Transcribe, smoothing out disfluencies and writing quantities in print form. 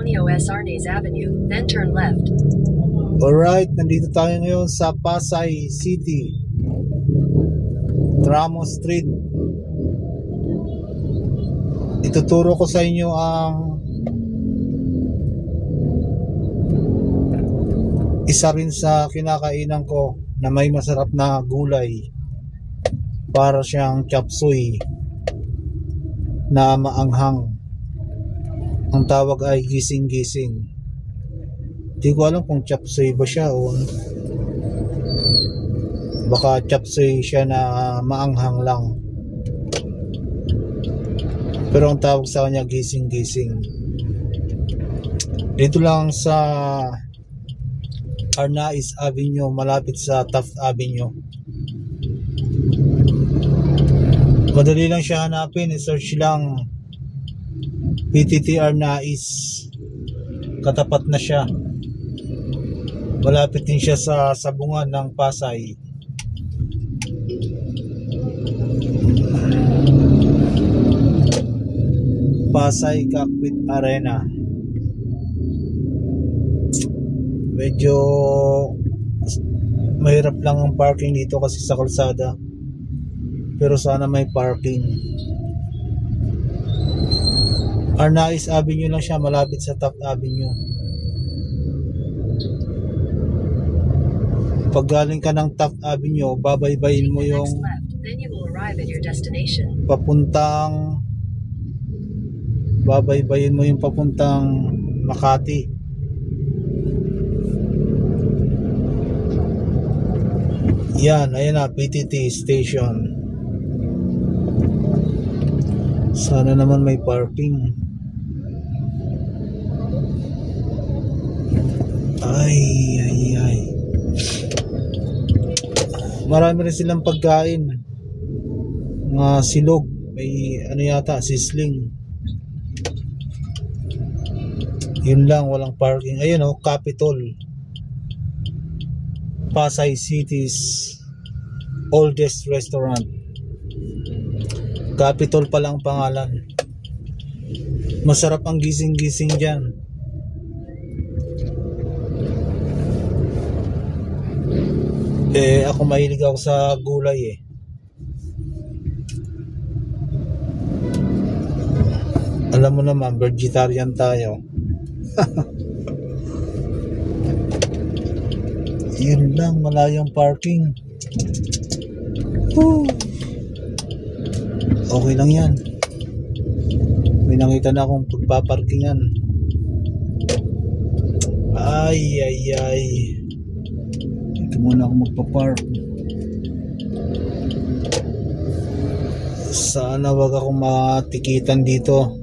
Antonio S. Arnaiz Avenue, then turn left. Alright, nandito tayo ngayon sa Pasay City, Tramo Street. Ituturo ko sa inyo ang isa rin sa kinakainan ko na may masarap na gulay, para siyang chop suey na maanghang. Ang tawag ay gising-gising. Hindi ko alam kung chop suey ba siya o baka chop suey siya na maanghang lang, pero ang tawag sa kanya gising-gising. Dito lang sa Arnaiz Avenue, malapit sa Taft Avenue. Madali lang siya hanapin, i-search lang PTT Arnaiz, katapat na siya. Malapit din siya sa sabungan ng Pasay. Pasay Cockpit Arena. Medyo mahirap lang ang parking dito kasi sa kalsada, pero sana may parking. Arnaiz Avenue lang siya, malapit sa Taft Avenue. Pag galing ka ng Taft Avenue, babaybayin mo yung papuntang Makati. Yan, ayan na, PTT station. Sana naman may parking. Ay. Marami rin silang pagkain, mga silog, may ano yata, sisling. Yun lang, walang parking. Ayun o, Capitol, Pasay City's oldest restaurant. Capitol pa lang pangalan. Masarap ang gising-gising dyan. Ako mahilig ako sa gulay Alam mo naman, vegetarian tayo. Yun lang, malayong parking. Woo! Okay lang yan. May nakita na akong pagpaparkingan. Ay. Ito muna ako magpapark. Sana wag akong matikitan dito.